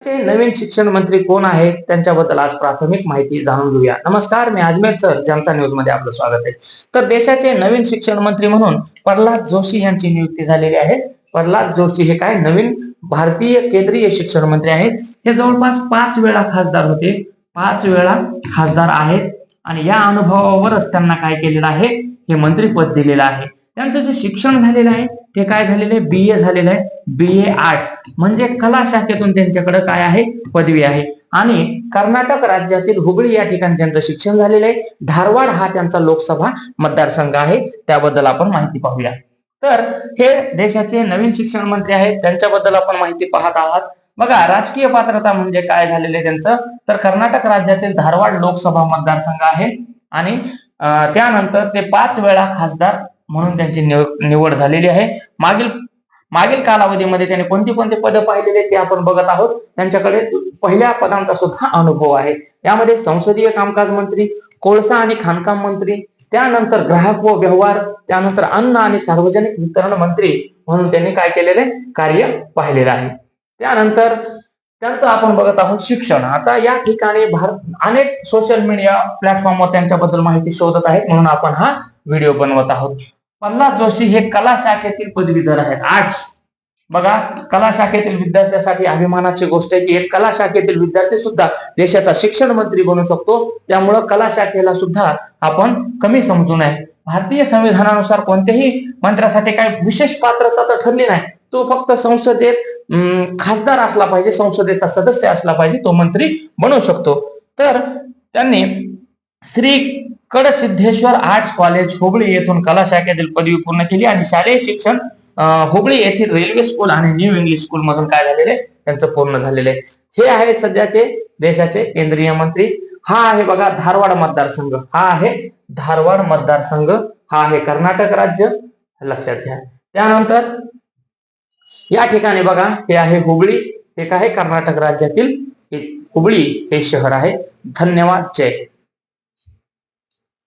नवीन शिक्षण मंत्री कोण आहेत त्यांच्याबद्दल आज प्राथमिक माहिती जाणून घेऊया. नमस्कार, मी अजमेर सर, जनता न्यूज मध्ये आपलं स्वागत आहे. तर देशाचे नवीन शिक्षण मंत्री म्हणून प्रल्हाद जोशी यांची नियुक्ती झालेली आहे. प्रल्हाद जोशी हे काय नवीन भारतीय केंद्रीय शिक्षण मंत्री आहेत. हे जवळपास 5 वेळा खासदार होते, 5 वेळा खासदार आहेत आणि या अनुभवावरच त्यांना काय केलेलं आहे, हे मंत्रीपद दिलेलं आहे. त्यांचं जे शिक्षण झालेलं आहे ते काय झालेलं आहे, BA झालेलं आहे, BA आर्ट्स म्हणजे कला शाखेतून त्यांच्याकडे काय आहे, पदवी आहे. आणि कर्नाटक राज्यातील हुबळी या ठिकाणी त्यांचं शिक्षण झालेलं आहे. धारवाड हा त्यांचा लोकसभा मतदारसंघ आहे. त्याबद्दल आपण माहिती पाहूया. तर हे देशाचे नवीन शिक्षण मंत्री आहेत, त्यांच्याबद्दल आपण माहिती पाहत आहात. बघा, राजकीय पात्रता म्हणजे काय झालेले त्यांचं, तर कर्नाटक राज्यातील धारवाड लोकसभा मतदारसंघ आहे आणि त्यानंतर ते 5 वेळा खासदार म्हणून त्यांची निवड झालेली आहे. मागील कालावधीमध्ये त्यांनी कोणती कोणती पदं पाहिलेली ते आपण बघत आहोत. त्यांच्याकडे पहिल्या पदांचा सुद्धा अनुभव आहे. यामध्ये संसदीय कामकाज मंत्री, कोळसा आणि खाणकाम मंत्री, त्यानंतर ग्राहक व व्यवहार, त्यानंतर अन्न आणि सार्वजनिक वितरण मंत्री म्हणून त्यांनी काय केलेले कार्य पाहिलेलं आहे. त्यानंतर त्यांचं आपण बघत आहोत शिक्षण. आता या ठिकाणी अनेक सोशल मीडिया प्लॅटफॉर्मवर त्यांच्याबद्दल माहिती शोधत आहेत, म्हणून आपण हा व्हिडिओ बनवत आहोत. प्रल्हाद जोशी हे कला शाखेतील पदवीधर आहेत, आर्ट्स. बघा, कला शाखेतील विद्यार्थ्यांसाठी अभिमानाची गोष्ट आहे की एक कला शाखेतील विद्यार्थी सुद्धा देशाचा शिक्षण मंत्री बनू शकतो. त्यामुळं कला शाखेला सुद्धा आपण कमी समजू नये. भारतीय संविधानानुसार कोणत्याही मंत्र्यासाठी काही विशेष पात्रता तर ठरली नाही. तो फक्त संसदेत खासदार असला पाहिजे, संसदेचा सदस्य असला पाहिजे, तो मंत्री बनू शकतो. तर त्यांनी श्री कडसिद्धेश्वर आर्ट्स कॉलेज हुबळी येथून कला शाखेतील पदवी पूर्ण केली आणि शालेय शिक्षण हुबळी येथील रेल्वे स्कूल आणि न्यू इंग्लिश स्कूल मधून काय झालेले त्यांचं पूर्ण झालेले. हे आहेत सध्याचे देशाचे केंद्रीय मंत्री. हा आहे बघा धारवाड मतदारसंघ, हा आहे धारवाड मतदारसंघ, हा आहे कर्नाटक राज्य, लक्षात घ्या. त्यानंतर या ठिकाणी बघा, हे आहे हुबळी, हे काय कर्नाटक राज्यातील हुबळी हे शहर आहे. धन्यवाद, जय हिंद.